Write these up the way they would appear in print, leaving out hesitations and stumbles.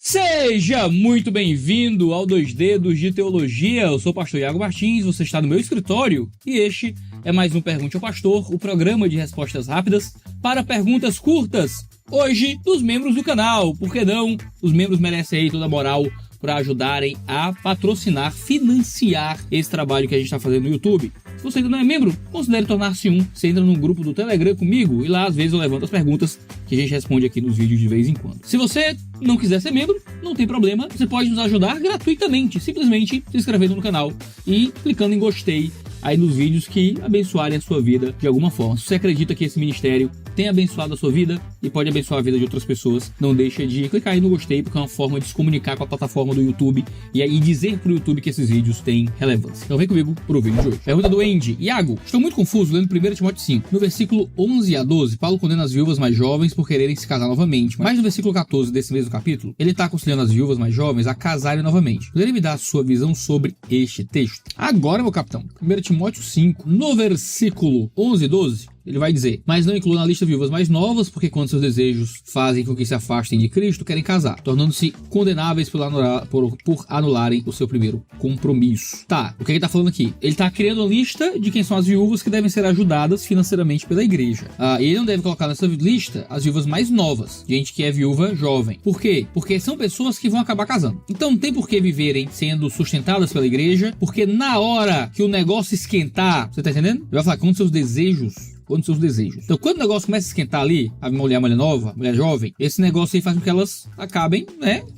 Seja muito bem-vindo ao 2 Dedos de Teologia. Eu sou o pastor Iago Martins, você está no meu escritório e este é mais um Pergunte ao Pastor, o programa de respostas rápidas para perguntas curtas, hoje dos membros do canal. Por que não? Os membros merecem aí toda a moral para ajudarem a patrocinar, financiar esse trabalho que a gente está fazendo no YouTube. Se você ainda não é membro, considere tornar-se um. Você entra no grupo do Telegram comigo e lá às vezes eu levanto as perguntas que a gente responde aqui nos vídeos de vez em quando. Se você não quiser ser membro, não tem problema, você pode nos ajudar gratuitamente, simplesmente se inscrevendo no canal e clicando em gostei aí nos vídeos que abençoarem a sua vida de alguma forma. Se você acredita que esse ministério tem abençoado a sua vida e pode abençoar a vida de outras pessoas, não deixa de clicar aí no gostei, porque é uma forma de se comunicar com a plataforma do YouTube e aí dizer pro YouTube que esses vídeos têm relevância. Então vem comigo pro vídeo de hoje. Pergunta do Andy. Iago, estou muito confuso lendo 1 Timóteo 5. No versículo 11 a 12, Paulo condena as viúvas mais jovens por quererem se casar novamente, mas no versículo 14 desse mesmo capítulo, ele está aconselhando as viúvas mais jovens a casarem novamente. Poderia me dar a sua visão sobre este texto? Agora, meu capitão, 1 Timóteo 5, no versículo 11 e 12, ele vai dizer: mas não inclua na lista viúvas mais novas, porque quando seus desejos fazem com que se afastem de Cristo, querem casar, tornando-se condenáveis por anularem o seu primeiro compromisso. Tá, o que ele tá falando aqui? Ele tá criando uma lista de quem são as viúvas que devem ser ajudadas financeiramente pela igreja. E ele não deve colocar nessa lista as viúvas mais novas, gente que é viúva jovem. Por quê? Porque são pessoas que vão acabar casando. Então não tem por que viverem sendo sustentadas pela igreja, porque na hora que o negócio esquentar, você tá entendendo? Ele vai falar com seus desejos. Então, quando o negócio começa a esquentar ali, a mulher nova, mulher jovem, esse negócio aí faz com que elas acabem,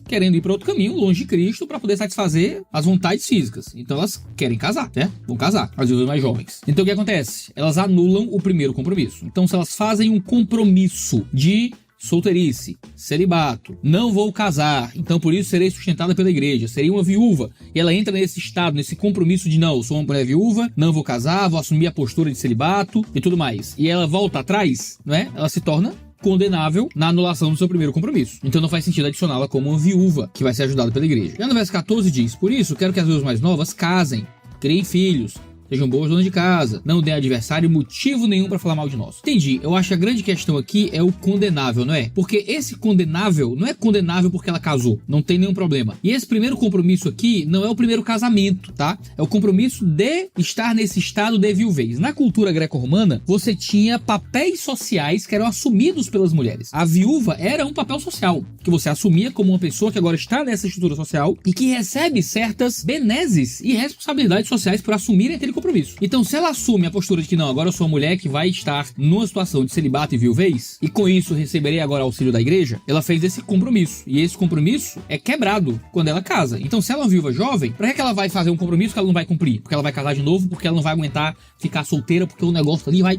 querendo ir para outro caminho, longe de Cristo, para poder satisfazer as vontades físicas. Então, elas querem casar, Vão casar, as viúvas mais jovens. Então, o que acontece? Elas anulam o primeiro compromisso. Então, se elas fazem um compromisso de solteirice, celibato, não vou casar, então por isso serei sustentada pela igreja, serei uma viúva, e ela entra nesse estado, nesse compromisso de não, eu sou uma mulher viúva, não vou casar, vou assumir a postura de celibato e tudo mais, e ela volta atrás, ela se torna condenável na anulação do seu primeiro compromisso. Então não faz sentido adicioná-la como uma viúva que vai ser ajudada pela igreja. Já no verso 14 diz: por isso quero que as viúvas mais novas casem, criem filhos, sejam boas donas de casa, não dê adversário motivo nenhum pra falar mal de nós. Entendi, eu acho que a grande questão aqui é o condenável, não é? Porque esse condenável não é condenável porque ela casou, não tem nenhum problema. E esse primeiro compromisso aqui não é o primeiro casamento, tá? É o compromisso de estar nesse estado de viuvez. Na cultura greco-romana, você tinha papéis sociais que eram assumidos pelas mulheres. A viúva era um papel social, que você assumia como uma pessoa que agora está nessa estrutura social e que recebe certas benesses e responsabilidades sociais por assumir aquele compromisso. Então, se ela assume a postura de que não, agora eu sou uma mulher que vai estar numa situação de celibato e viuvez, e com isso receberei agora auxílio da igreja, ela fez esse compromisso. E esse compromisso é quebrado quando ela casa. Então, se ela é uma viúva jovem, pra que ela vai fazer um compromisso que ela não vai cumprir? Porque ela vai casar de novo, porque ela não vai aguentar ficar solteira, porque o negócio ali vai,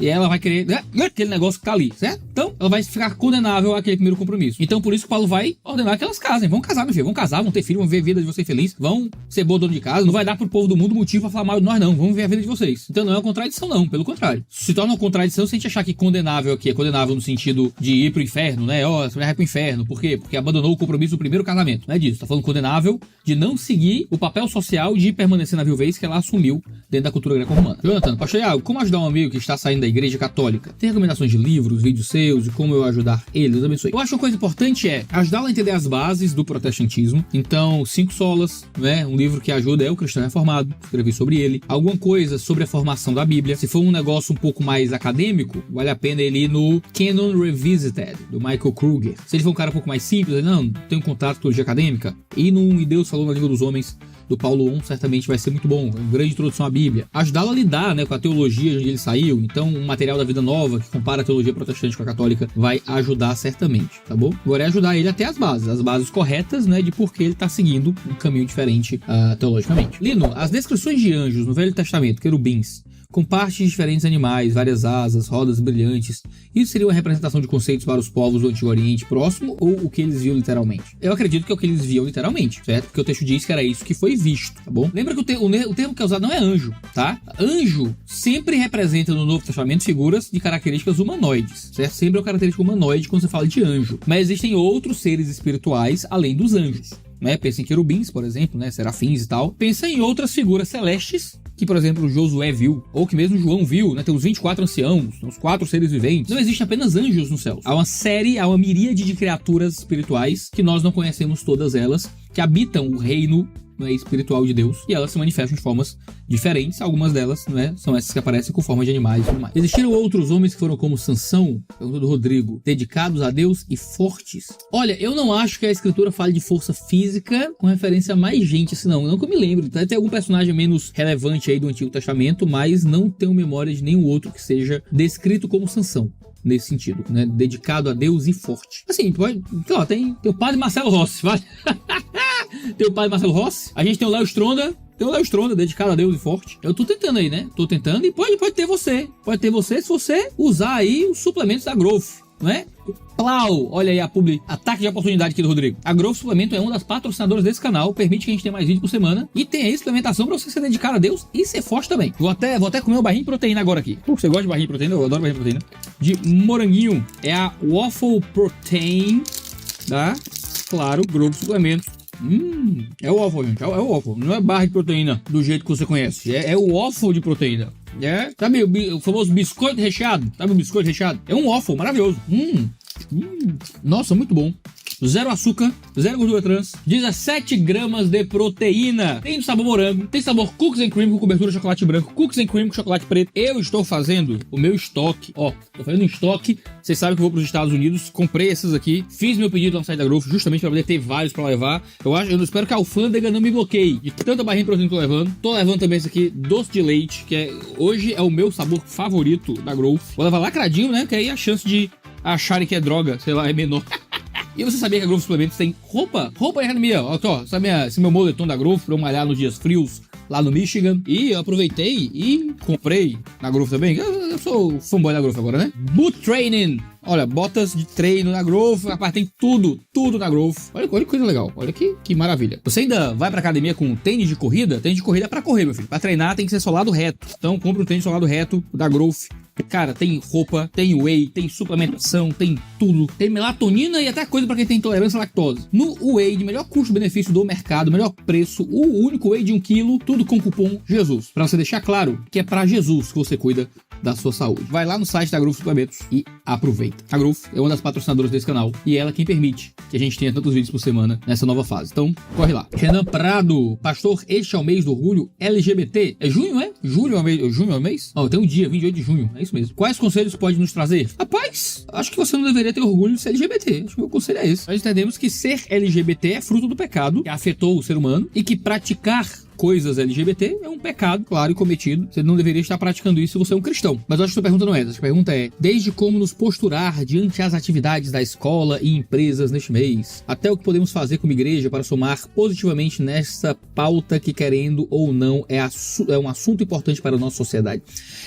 e ela vai querer aquele negócio que tá ali, certo? Então, ela vai ficar condenável àquele primeiro compromisso. Então, por isso que Paulo vai ordenar que elas casem. Vão casar, meu filho. Vão casar, vão ter filho, vão ver a vida de vocês feliz. Vão ser boa dona de casa. Não vai dar pro povo do mundo motivo pra falar mal de nós, não. Vamos ver a vida de vocês. Então, não é uma contradição, não. Pelo contrário. Se torna uma contradição se a gente achar que condenável aqui é condenável no sentido de ir pro inferno, essa mulher vai pro inferno. Por quê? Porque abandonou o compromisso do primeiro casamento. Não é disso. Tá falando condenável de não seguir o papel social de permanecer na viuvez que ela assumiu dentro da cultura greco-romana. Jonathan, pastor Iago, como ajudar um amigo que está saindo da igreja católica? Tem recomendações de livros, vídeos seus e como eu ajudar ele? Deus abençoe. Eu acho que uma coisa importante é ajudá-lo a entender as bases do protestantismo. Então, 5 solas, um livro que ajuda é o Cristão Reformado, escrevi sobre ele. Alguma coisa sobre a formação da Bíblia. Se for um negócio um pouco mais acadêmico, vale a pena ele ir no Canon Revisited, do Michael Kruger. Se ele for um cara um pouco mais simples, ele não tem um contato com teologia acadêmica, e no E Deus Falou na Língua dos Homens, do Paulo I, certamente vai ser muito bom. Uma grande introdução à Bíblia. Ajudá-lo a lidar com a teologia de onde ele saiu. Então, um material da Vida Nova que compara a teologia protestante com a católica vai ajudar certamente, tá bom? Agora é ajudar ele até as bases corretas, de por que ele está seguindo um caminho diferente teologicamente. Lino, as descrições de anjos no Velho Testamento, querubins, com partes de diferentes animais, várias asas, rodas brilhantes. Isso seria uma representação de conceitos para os povos do Antigo Oriente Próximo ou o que eles viam literalmente? Eu acredito que é o que eles viam literalmente, certo? Porque o texto diz que era isso que foi visto, tá bom? Lembra que o termo que é usado não é anjo, tá? Anjo sempre representa no Novo Testamento figuras de características humanoides, certo? Sempre é uma característica humanoide quando você fala de anjo. Mas existem outros seres espirituais além dos anjos. Pensa em querubins, por exemplo, serafins e tal. Pensa em outras figuras celestes que, por exemplo, Josué viu, ou que mesmo João viu, né? Tem os 24 anciãos, os 4 seres viventes. Não existe apenas anjos no céu. Há uma miríade de criaturas espirituais que nós não conhecemos todas elas, que habitam o reino, né, espiritual de Deus, e elas se manifestam de formas diferentes. Algumas delas, né, são essas que aparecem com forma de animais e tudo mais. Existiram outros homens que foram como Sansão, pergunta do Rodrigo, dedicados a Deus e fortes? Olha, eu não acho que a escritura fale de força física com referência a mais gente, assim, não que eu me lembre. Tem algum personagem menos relevante aí do Antigo Testamento, mas não tenho memória de nenhum outro que seja descrito como Sansão. Nesse sentido, né? Dedicado a Deus e forte. Assim, pode. Ó, tem o padre Marcelo Rossi, vai. Tem o padre Marcelo Rossi. A gente tem o Léo Stronda. Dedicado a Deus e forte. Eu tô tentando aí, né? Tô tentando e pode ter você. Pode ter você se você usar aí os suplementos da Growth, não é? Plau! Olha aí a publi, ataque de oportunidade aqui do Rodrigo. A Growth Suplemento é uma das patrocinadoras desse canal, permite que a gente tenha mais vídeos por semana e tem aí suplementação pra você ser dedicado a Deus e ser forte também. Vou até comer um barrinho de proteína agora aqui. Pô, você gosta de barrinho de proteína? Eu adoro barrinho de proteína. De moranguinho. É a Waffle Protein, tá? Claro, Growth Suplemento. É o waffle, gente. É o waffle. Não é barra de proteína do jeito que você conhece. É o waffle de proteína. Sabe o famoso biscoito recheado? Sabe o biscoito recheado? É um waffle maravilhoso. Nossa, muito bom. Zero açúcar, zero gordura trans, 17 gramas de proteína. Tem sabor morango, tem sabor cookies and cream com cobertura de chocolate branco, cookies and cream com chocolate preto. Eu estou fazendo o meu estoque, ó, tô fazendo um estoque. Vocês sabem que eu vou para os Estados Unidos, comprei esses aqui, fiz meu pedido lá no site da Growth justamente para poder ter vários para levar. Eu espero que a alfândega não me bloqueie de tanta barrinha de proteína que eu tô levando. Tô levando também esse aqui, doce de leite, que hoje é o meu sabor favorito da Growth. Vou levar lacradinho, né, que aí a chance de acharem que é droga, sei lá, é menor. E você sabia que a Growth Suplementos tem roupa de academia? Ó, sabe esse meu moletom da Growth pra eu malhar nos dias frios lá no Michigan? E eu aproveitei e comprei na Growth também. Eu sou fanboy da Growth agora, né? Boot Training. Olha, botas de treino na Growth. Rapaz, tem tudo na Growth. Olha que coisa legal. Olha que maravilha. Você ainda vai pra academia com tênis de corrida? Tênis de corrida é pra correr, meu filho. Pra treinar tem que ser solado reto. Então compra um tênis solado reto da Growth. Cara, tem roupa, tem whey, tem suplementação, tem tudo. Tem melatonina e até coisa pra quem tem intolerância à lactose. No whey de melhor custo-benefício do mercado, melhor preço, o único whey de 1 kg, tudo com cupom Jesus. Pra você deixar claro que é pra Jesus que você cuida da sua saúde. Vai lá no site da Growth Suplementos e aproveita. A Growth é uma das patrocinadoras desse canal e é ela quem permite que a gente tenha tantos vídeos por semana nessa nova fase. Então, corre lá. Renan Prado, pastor, este é o mês do orgulho LGBT. É junho, é? Julho é o mês? Ó, tem um dia, 28 de junho. É isso mesmo. Quais conselhos pode nos trazer? Rapaz, acho que você não deveria ter orgulho de ser LGBT. Acho que o meu conselho é esse. Nós entendemos que ser LGBT é fruto do pecado que afetou o ser humano e que praticar coisas LGBT é um pecado, claro, e cometido. Você não deveria estar praticando isso se você é um cristão. Mas eu acho que a sua pergunta não é essa. A pergunta é, desde como nos posturar diante as atividades da escola e empresas neste mês, até o que podemos fazer como igreja para somar positivamente nessa pauta que, querendo ou não, é um assunto importante para a nossa sociedade.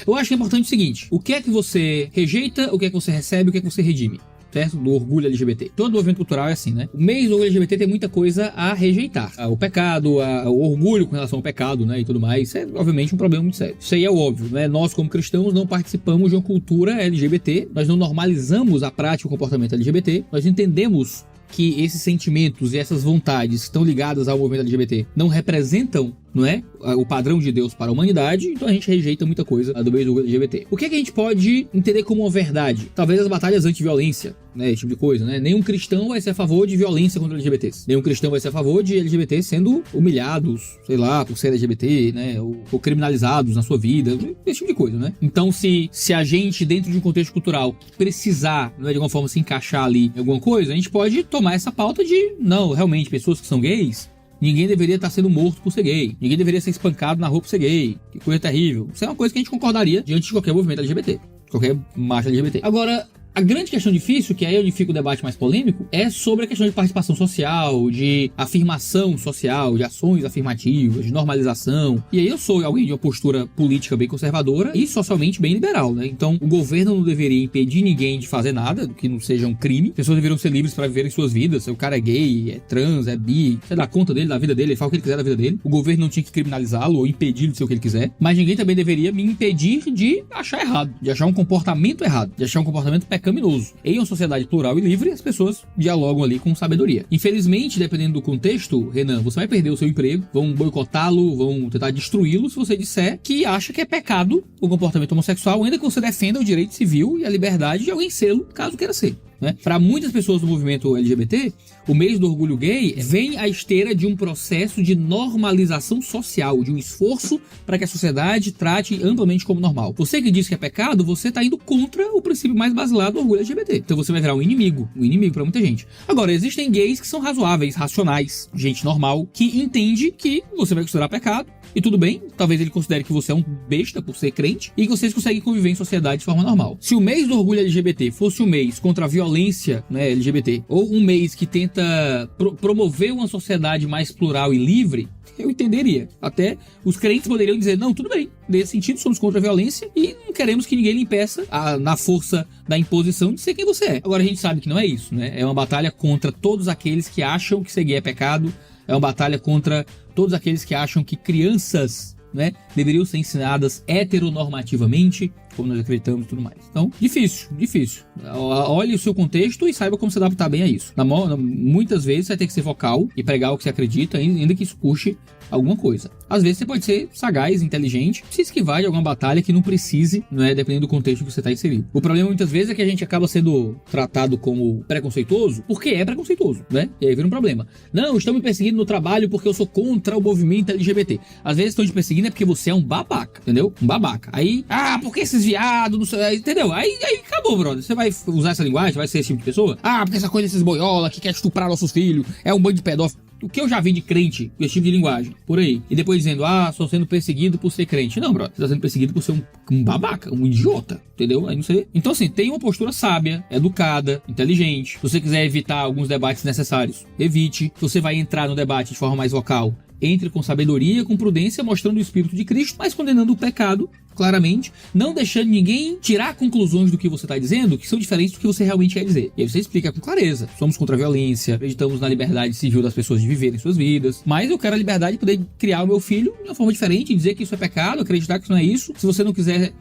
Eu acho que é importante o seguinte, o que é que você rejeita, o que é que você recebe, o que é que você redime? Certo? Do orgulho LGBT. Todo movimento cultural é assim, né? O mês do orgulho LGBT tem muita coisa a rejeitar. O pecado, o orgulho com relação ao pecado, né? E tudo mais. Isso é, obviamente, um problema muito sério. Isso aí é óbvio, né? Nós, como cristãos, não participamos de uma cultura LGBT. Nós não normalizamos a prática e o comportamento LGBT. Nós entendemos que esses sentimentos e essas vontades que estão ligadas ao movimento LGBT não representam, não é, o padrão de Deus para a humanidade, então a gente rejeita muita coisa do meio do LGBT. O que é que a gente pode entender como uma verdade? Talvez as batalhas anti-violência, né, esse tipo de coisa, né? Nenhum cristão vai ser a favor de violência contra LGBTs. Nenhum cristão vai ser a favor de LGBTs sendo humilhados, sei lá, por ser LGBT, né, ou criminalizados na sua vida, esse tipo de coisa, né? Então, se a gente, dentro de um contexto cultural, precisar, não é, de alguma forma se encaixar ali em alguma coisa, a gente pode tomar essa pauta de, não, realmente, pessoas que são gays, ninguém deveria estar sendo morto por ser gay. Ninguém deveria ser espancado na rua por ser gay. Que coisa terrível. Isso é uma coisa que a gente concordaria diante de qualquer movimento LGBT. Qualquer marcha LGBT. Agora, a grande questão difícil, que aí é onde fica o debate mais polêmico, é sobre a questão de participação social, de afirmação social, de ações afirmativas, de normalização. E aí eu sou alguém de uma postura política bem conservadora e socialmente bem liberal, né? Então, o governo não deveria impedir ninguém de fazer nada, que não seja um crime. Pessoas deveriam ser livres para viverem suas vidas. Se o cara é gay, é trans, é bi, você dá conta dele, da vida dele, ele faz o que ele quiser da vida dele. O governo não tinha que criminalizá-lo ou impedi-lo de ser o que ele quiser. Mas ninguém também deveria me impedir de achar errado, de achar um comportamento errado, de achar um comportamento pecaminoso, pecaminoso. Em uma sociedade plural e livre, as pessoas dialogam ali com sabedoria. Infelizmente, dependendo do contexto, Renan, você vai perder o seu emprego, vão boicotá-lo, vão tentar destruí-lo se você disser que acha que é pecado o comportamento homossexual, ainda que você defenda o direito civil e a liberdade de alguém sê-lo, caso queira ser. Né? Para muitas pessoas do movimento LGBT, o mês do orgulho gay vem à esteira de um processo de normalização social, de um esforço para que a sociedade trate amplamente como normal. Você que diz que é pecado, você está indo contra o princípio mais basilar do orgulho LGBT. Então você vai virar um inimigo para muita gente. Agora, existem gays que são razoáveis, racionais, gente normal, que entende que você vai considerar pecado, e tudo bem, talvez ele considere que você é um besta por ser crente, e que vocês conseguem conviver em sociedade de forma normal. Se o mês do orgulho LGBT fosse um mês contra a violência, né, LGBT, ou um mês que tenta promover uma sociedade mais plural e livre, eu entenderia. Até os crentes poderiam dizer, não, tudo bem, nesse sentido somos contra a violência e não queremos que ninguém lhe impeça, na força da imposição, de ser quem você é. Agora a gente sabe que não é isso, né? É uma batalha contra todos aqueles que acham que ser gay é pecado, é uma batalha contra todos aqueles que acham que crianças, né, deveriam ser ensinadas heteronormativamente, como nós acreditamos e tudo mais. Então, difícil. Olhe o seu contexto e saiba como se adaptar bem a isso. Muitas vezes você vai ter que ser vocal e pregar o que você acredita, ainda que isso puxe alguma coisa. Às vezes você pode ser sagaz, inteligente, se esquivar de alguma batalha que não precise, né, dependendo do contexto que você está inserido. O problema muitas vezes é que a gente acaba sendo tratado como preconceituoso, porque é preconceituoso, né? E aí vira um problema. Não, estão me perseguindo no trabalho porque eu sou contra o movimento LGBT. Às vezes estão te perseguindo é porque você é um babaca, entendeu? Um babaca. Aí, por que esses viados, não sei, entendeu? Aí acabou, brother. Você vai usar essa linguagem, vai ser esse tipo de pessoa? Porque essa coisa desses boiola que quer estuprar nossos filhos, é um bando de pedófilo. O que eu já vi de crente com esse tipo de linguagem, por aí. E depois dizendo, sou sendo perseguido por ser crente. Não, brother, você tá sendo perseguido por ser um babaca, um idiota, entendeu? Aí não sei. Então assim, tem uma postura sábia, educada, inteligente. Se você quiser evitar alguns debates necessários, evite. Se você vai entrar no debate de forma mais vocal, entre com sabedoria, com prudência, mostrando o Espírito de Cristo, mas condenando o pecado, claramente, não deixando ninguém tirar conclusões do que você está dizendo, que são diferentes do que você realmente quer dizer. E aí você explica com clareza. Somos contra a violência, acreditamos na liberdade civil das pessoas de viverem suas vidas, mas eu quero a liberdade de poder criar o meu filho de uma forma diferente, dizer que isso é pecado, acreditar que isso não é isso. Se você não quiser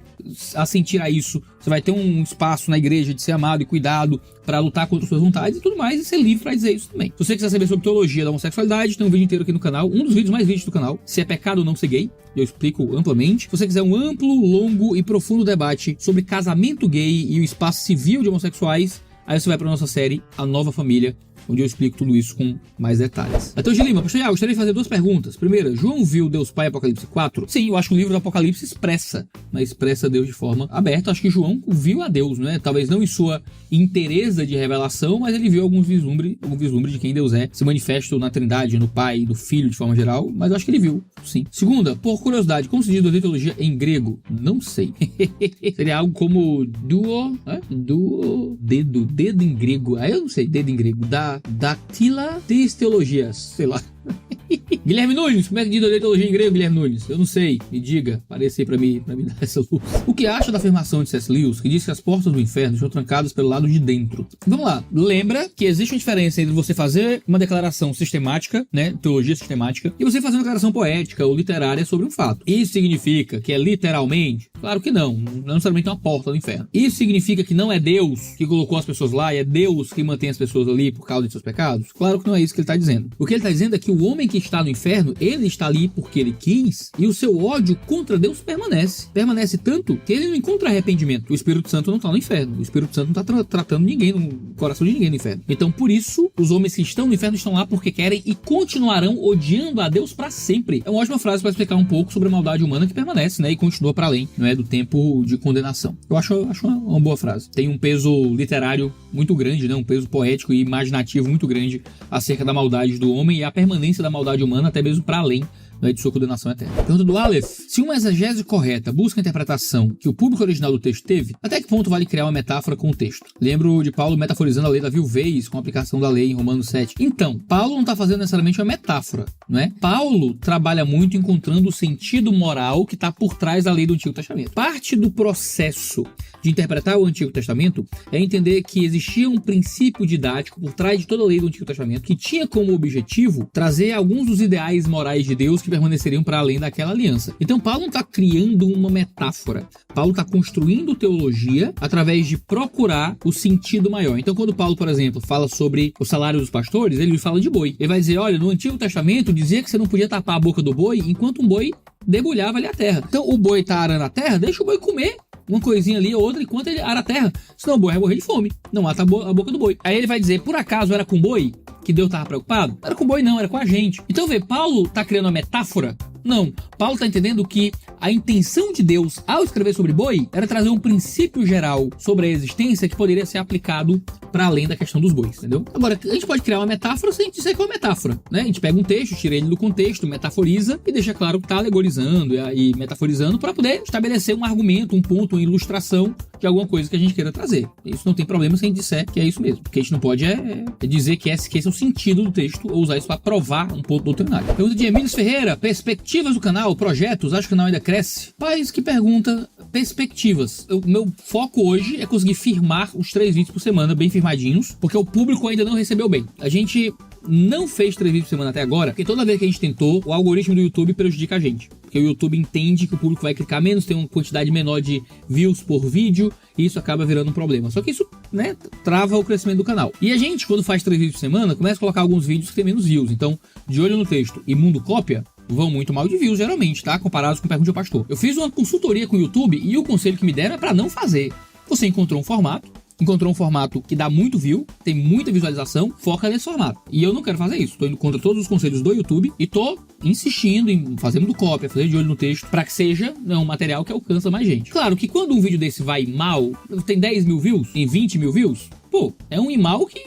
assentir a isso, você vai ter um espaço na igreja de ser amado e cuidado para lutar contra suas vontades e tudo mais, e ser livre para dizer isso também. Se você quiser saber sobre teologia da homossexualidade, tem um vídeo inteiro aqui no canal, um dos vídeos mais vistos do canal, se é pecado ou não ser gay, eu explico amplamente. Se você quiser um amplo, longo e profundo debate sobre casamento gay e o espaço civil de homossexuais, aí você vai para nossa série A Nova Família, onde eu explico tudo isso com mais detalhes. Então, Gilima, pastor Iago, gostaria de fazer duas perguntas. Primeira, João viu Deus Pai Apocalipse 4? Sim, eu acho que o livro do Apocalipse expressa Deus de forma aberta. Acho que João viu a Deus, né? Talvez não em sua inteireza de revelação, mas ele viu algum vislumbre de quem Deus é, se manifesta na Trindade, no Pai, no Filho de forma geral, mas eu acho que ele viu, sim. Segunda, por curiosidade, como se diz a teologia em grego? Não sei. Seria algo como dedo em grego. Aí eu não sei, dedo em grego. Dactila teologias, sei lá. Guilherme Nunes, como é que diz a teologia em grego, Guilherme Nunes? Eu não sei, me diga, aparece aí pra me dar essa luz. O que acha da afirmação de C.S. Lewis, que diz que as portas do inferno estão trancadas pelo lado de dentro? Vamos lá, lembra que existe uma diferença entre você fazer uma declaração sistemática, né, teologia sistemática, e você fazer uma declaração poética ou literária sobre um fato. Isso significa que é literalmente? Claro que não necessariamente é uma porta do inferno. Isso significa que não é Deus que colocou as pessoas lá e é Deus que mantém as pessoas ali por causa de seus pecados? Claro que não é isso que ele está dizendo. O que ele está dizendo é que o homem que está no inferno, ele está ali porque ele quis, e o seu ódio contra Deus permanece tanto que ele não encontra arrependimento. O Espírito Santo não está no inferno, o Espírito Santo não está tratando ninguém, no coração de ninguém no inferno. Então por isso, os homens que estão no inferno estão lá porque querem e continuarão odiando a Deus para sempre. É uma ótima frase para explicar um pouco sobre a maldade humana que permanece, né, e continua para além, não é, do tempo de condenação. Eu acho uma boa frase. Tem um peso literário muito grande, né, um peso poético e imaginativo muito grande acerca da maldade do homem e a permanência da maldade humana até mesmo para além, né, de sua condenação eterna. Pergunta do Aleph: se uma exegese correta busca a interpretação que o público original do texto teve, até que ponto vale criar uma metáfora com o texto? Lembro de Paulo metaforizando a lei da viuvez com a aplicação da lei em Romanos 7. Então, Paulo não está fazendo necessariamente uma metáfora, não é? Paulo trabalha muito encontrando o sentido moral que está por trás da lei do Antigo Testamento. Parte do processo de interpretar o Antigo Testamento é entender que existia um princípio didático por trás de toda a lei do Antigo Testamento que tinha como objetivo trazer alguns dos ideais morais de Deus que que permaneceriam para além daquela aliança. Então Paulo não está criando uma metáfora. Paulo está construindo teologia através de procurar o sentido maior. Então quando Paulo, por exemplo, fala sobre o salário dos pastores, ele fala de boi. Ele vai dizer, olha, no Antigo Testamento dizia que você não podia tapar a boca do boi enquanto um boi debulhava ali a terra. Então o boi tá arando a terra, deixa o boi comer uma coisinha ali ou outra enquanto ele ara a terra. Senão o boi vai morrer de fome. Não mata a boca do boi. Aí ele vai dizer, por acaso era com boi que Deus estava preocupado? Não era com boi não, era com a gente. Então vê, Paulo tá criando uma metáfora? Não. Paulo está entendendo que a intenção de Deus ao escrever sobre boi era trazer um princípio geral sobre a existência que poderia ser aplicado para além da questão dos bois, entendeu? Agora, a gente pode criar uma metáfora sem dizer que é uma metáfora, né? A gente pega um texto, tira ele do contexto, metaforiza e deixa claro que está alegorizando e metaforizando para poder estabelecer um argumento, um ponto, uma ilustração de alguma coisa que a gente queira trazer. Isso não tem problema se a gente disser que é isso mesmo. O que a gente não pode é dizer que esse é o sentido do texto ou usar isso para provar um ponto doutrinário. Pergunta de Emílio Ferreira, perspectivas do canal, projetos, acho que o canal ainda cresce? Paz, que pergunta, perspectivas. O meu foco hoje é conseguir firmar os 3 vídeos por semana, bem firmadinhos, porque o público ainda não recebeu bem. A gente não fez 3 vídeos por semana até agora, porque toda vez que a gente tentou, o algoritmo do YouTube prejudica a gente. Porque o YouTube entende que o público vai clicar menos, tem uma quantidade menor de views por vídeo, e isso acaba virando um problema. Só que isso, né, trava o crescimento do canal. E a gente, quando faz 3 vídeos por semana, começa a colocar alguns vídeos que tem menos views. Então, De Olho no Texto e Mundo Cópia vão muito mal de views, geralmente, tá? Comparados com Pergunte ao Pastor. Eu fiz uma consultoria com o YouTube e o conselho que me deram é pra não fazer. Você encontrou um formato que dá muito view, tem muita visualização, foca nesse formato. E eu não quero fazer isso. Tô indo contra todos os conselhos do YouTube e tô insistindo em fazer mundo cópia, fazer De Olho no Texto, para que seja um material que alcança mais gente. Claro que quando um vídeo desse vai mal, tem 10 mil views, tem 20 mil views, pô, é um mal que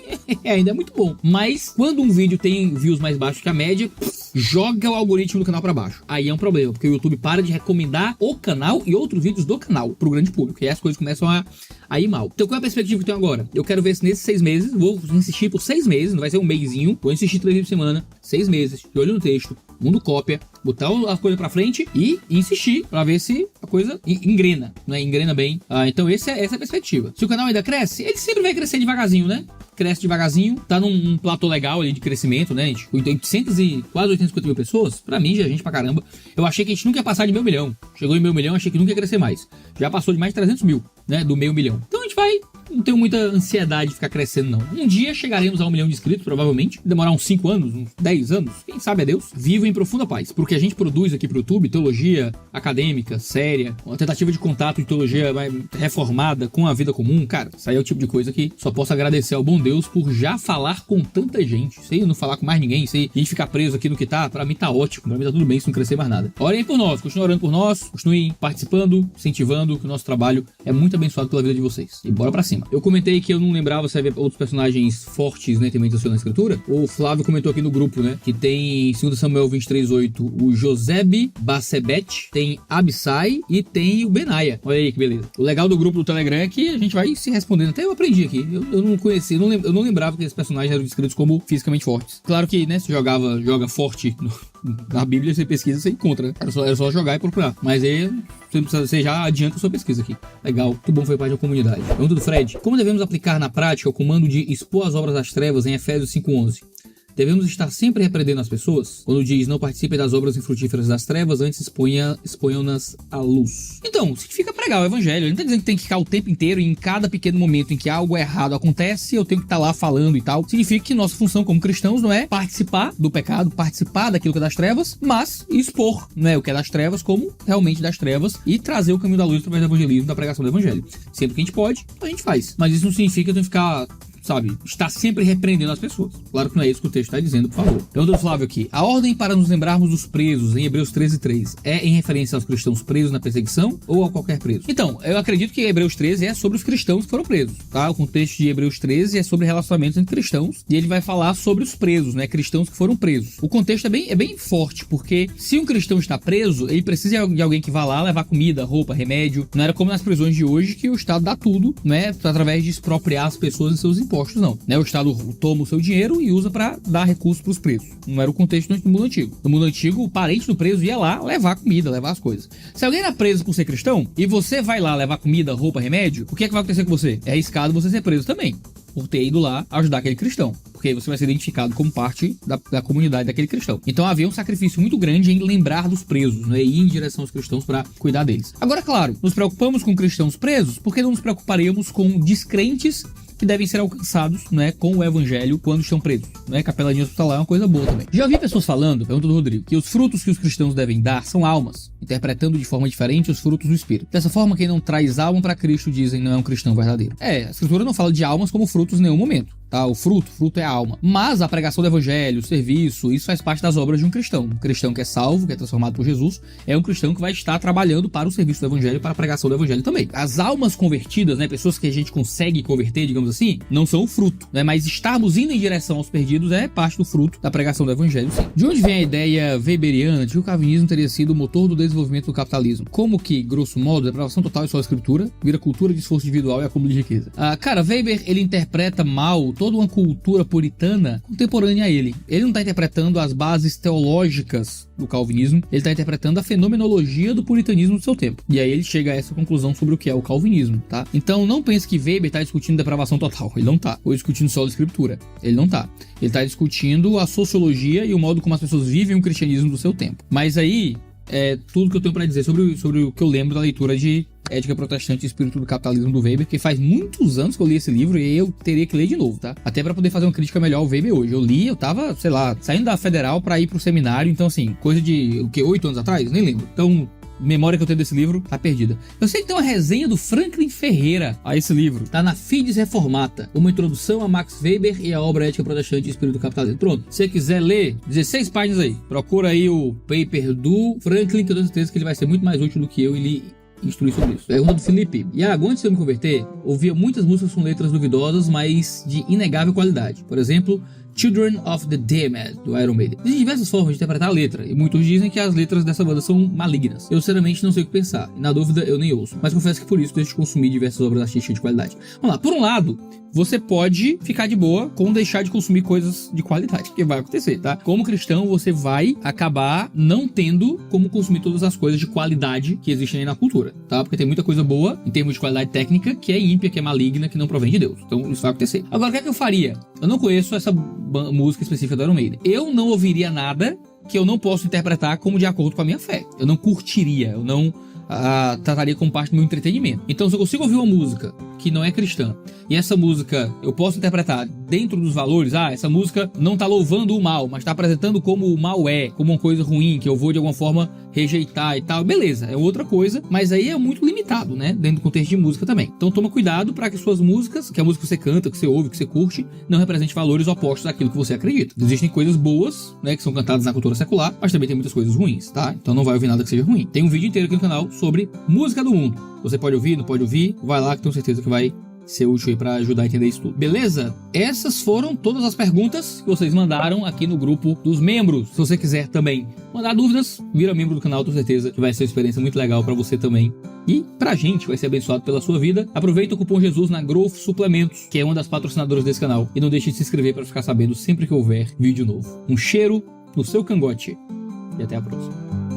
ainda é muito bom. Mas quando um vídeo tem views mais baixos que a média, joga o algoritmo do canal pra baixo. Aí é um problema, porque o YouTube para de recomendar o canal e outros vídeos do canal pro grande público. E aí as coisas começam a ir mal. Então qual é a perspectiva que eu tenho agora? Eu quero ver se nesses 6 meses, vou insistir por 6 meses, não vai ser um mêsinho, vou insistir 3 vídeos por semana, 6 meses, De Olho no Texto, Mundo Cópia, botar a coisa pra frente e insistir pra ver se a coisa engrena, né? Engrena bem. Então essa é a perspectiva. Se o canal ainda cresce, ele sempre vai crescer devagarzinho, né? Cresce devagarzinho, tá num platô legal ali de crescimento, né, gente? 800 e quase 850 mil pessoas, pra mim já é gente pra caramba. Eu achei que a gente nunca ia passar de meio milhão. Chegou em meio milhão, achei que nunca ia crescer mais. Já passou de mais de 300 mil, né, do meio milhão. Então a gente vai, não tenho muita ansiedade de ficar crescendo, não. Um dia chegaremos a 1 milhão de inscritos, provavelmente. Demorar uns 5 anos, uns 10 anos, quem sabe a Deus. Vivo em profunda paz. Porque a gente produz aqui pro YouTube teologia acadêmica, séria, uma tentativa de contato de teologia reformada com a vida comum. Cara, isso aí é o tipo de coisa que só posso agradecer ao bom Deus por já falar com tanta gente. Sei não falar com mais ninguém, sei a gente ficar preso aqui no que tá, pra mim tá ótimo, pra mim tá tudo bem se não crescer mais nada. Orem por nós, continuem orando por nós, continuem participando, incentivando, que o nosso trabalho é muito abençoado pela vida de vocês. E bora pra cima. Eu comentei que eu não lembrava se havia outros personagens fortes, né, também na escritura. O Flávio comentou aqui no grupo, né, que tem 2 Samuel 23:8 o Josebe Basebet, tem Abissai e tem o Benaia. Olha aí que beleza. O legal do grupo do Telegram é que a gente vai se respondendo. Até eu aprendi aqui. Eu não conhecia, eu não lembrava que esses personagens eram descritos como fisicamente fortes. Claro que, né, se joga forte na Bíblia, você pesquisa, você encontra, né? Era só jogar e procurar. Mas aí você já adianta a sua pesquisa aqui. Legal, muito bom foi parte da comunidade. Pergunta do Fred: como devemos aplicar na prática o comando de expor as obras das trevas em Efésios 5:11? Devemos estar sempre repreendendo as pessoas? Quando diz não participem das obras infrutíferas das trevas, antes exponham-nas à luz. Então, significa pregar o evangelho. Ele não tá dizendo que tem que ficar o tempo inteiro e em cada pequeno momento em que algo errado acontece, eu tenho que estar lá falando e tal. Significa que nossa função como cristãos não é participar do pecado, participar daquilo que é das trevas, mas expor, né, o que é das trevas como realmente das trevas e trazer o caminho da luz através do evangelismo, da pregação do evangelho. Sempre que a gente pode, a gente faz. Mas isso não significa que eu tenho que ficar, sabe, está sempre repreendendo as pessoas. Claro que não é isso que o texto está dizendo, por favor. Pergunta do Flávio aqui: a ordem para nos lembrarmos dos presos em Hebreus 13:3 é em referência aos cristãos presos na perseguição ou a qualquer preso? Então, eu acredito que Hebreus 13 é sobre os cristãos que foram presos, tá? O contexto de Hebreus 13 é sobre relacionamentos entre cristãos e ele vai falar sobre os presos, né? Cristãos que foram presos. O contexto é bem forte, porque se um cristão está preso, ele precisa de alguém que vá lá levar comida, roupa, remédio. Não era como nas prisões de hoje que o Estado dá tudo, né? Através de expropriar as pessoas em seus impostos, não. Né? O Estado toma o seu dinheiro e usa para dar recursos para os presos. Não era o contexto do mundo antigo. No mundo antigo, o parente do preso ia lá levar comida, levar as coisas. Se alguém era preso por ser cristão e você vai lá levar comida, roupa, remédio, o que é que vai acontecer com você? É arriscado você ser preso também. por ter ido lá ajudar aquele cristão. Porque aí você vai ser identificado como parte da comunidade daquele cristão. Então havia um sacrifício muito grande em lembrar dos presos, né? E ir em direção aos cristãos para cuidar deles. Agora, claro, nos preocupamos com cristãos presos, por que não nos preocuparíamos com descrentes que devem ser alcançados, né, com o evangelho quando estão presos, né? Capelania hospitalar é uma coisa boa também. Já ouvi pessoas falando, pergunta do Rodrigo, que os frutos que os cristãos devem dar são almas, interpretando de forma diferente os frutos do Espírito. Dessa forma, quem não traz alma para Cristo, dizem, não é um cristão verdadeiro. A Escritura não fala de almas como frutos em nenhum momento. Tá? O fruto é a alma. Mas a pregação do evangelho, o serviço, isso faz parte das obras de um cristão. Um cristão que é salvo, que é transformado por Jesus, é um cristão que vai estar trabalhando para o serviço do evangelho, para a pregação do evangelho também. As almas convertidas, né, pessoas que a gente consegue converter, digamos assim, não são o fruto, né? Mas estarmos indo em direção aos perdidos é parte do fruto da pregação do evangelho, sim. De onde vem a ideia weberiana de que o calvinismo teria sido o motor do desenvolvimento do capitalismo? Como que, grosso modo, a depravação total é só a escritura, vira cultura de esforço individual e acúmulo de riqueza? Cara, Weber, ele interpreta mal toda uma cultura puritana contemporânea a ele. Ele não está interpretando as bases teológicas do calvinismo, ele está interpretando a fenomenologia do puritanismo do seu tempo. E aí ele chega a essa conclusão sobre o que é o calvinismo, tá? Então não pense que Weber está discutindo depravação total, ele não tá. Ou discutindo só a escritura, ele não tá. Ele está discutindo a sociologia e o modo como as pessoas vivem o cristianismo do seu tempo. Mas aí é tudo que eu tenho para dizer sobre o que eu lembro da leitura de Ética Protestante e Espírito do Capitalismo do Weber, que faz muitos anos que eu li esse livro e eu teria que ler de novo, tá? Até pra poder fazer uma crítica melhor ao Weber hoje. Eu li, eu tava, sei lá, saindo da Federal pra ir pro seminário, então assim, coisa de, 8 anos atrás? Nem lembro. Então, memória que eu tenho desse livro tá perdida. Eu sei que tem uma resenha do Franklin Ferreira a esse livro. Tá na Fides Reformata. Uma introdução a Max Weber e a obra Ética Protestante e Espírito do Capitalismo. Pronto. Se você quiser ler, 16 páginas aí. Procura aí o paper do Franklin, que eu tenho certeza que ele vai ser muito mais útil do que eu e lhe instruir sobre isso. Pergunta do Felipe. Iago, antes de eu me converter, ouvia muitas músicas com letras duvidosas, mas de inegável qualidade. Por exemplo, Children of the Damned, do Iron Maiden. Existem diversas formas de interpretar a letra, e muitos dizem que as letras dessa banda são malignas. Eu sinceramente não sei o que pensar, e na dúvida eu nem ouço, mas confesso que por isso deixo de consumir diversas obras artísticas de qualidade. Vamos lá, por um lado, você pode ficar de boa com deixar de consumir coisas de qualidade, que vai acontecer, tá? Como cristão, você vai acabar não tendo como consumir todas as coisas de qualidade que existem aí na cultura, tá? Porque tem muita coisa boa, em termos de qualidade técnica, que é ímpia, que é maligna, que não provém de Deus. Então, isso vai acontecer. Agora, o que é que eu faria? Eu não conheço essa música específica do Iron Maiden. Eu não ouviria nada que eu não posso interpretar como de acordo com a minha fé. Eu não curtiria, eu não trataria como parte do meu entretenimento. Então, se eu consigo ouvir uma música que não é cristã, e essa música eu posso interpretar dentro dos valores, essa música não tá louvando o mal, mas tá apresentando como o mal é, como uma coisa ruim, que eu vou de alguma forma rejeitar e tal, beleza, é outra coisa, mas aí é muito limitado, né, dentro do contexto de música também. Então toma cuidado para que suas músicas, que a música que você canta, que você ouve, que você curte, não represente valores opostos àquilo que você acredita. Existem coisas boas, né, que são cantadas na cultura secular, mas também tem muitas coisas ruins, tá? Então não vai ouvir nada que seja ruim. Tem um vídeo inteiro aqui no canal sobre música do mundo. Você pode ouvir, não pode ouvir, vai lá que tenho certeza que vai ser útil aí pra ajudar a entender isso tudo. Beleza? Essas foram todas as perguntas que vocês mandaram aqui no grupo dos membros. Se você quiser também mandar dúvidas, vira membro do canal, tenho certeza que vai ser uma experiência muito legal pra você também. E pra gente vai ser abençoado pela sua vida. Aproveita o cupom Jesus na Growth Suplementos, que é uma das patrocinadoras desse canal. E não deixe de se inscrever para ficar sabendo sempre que houver vídeo novo. Um cheiro no seu cangote. E até a próxima.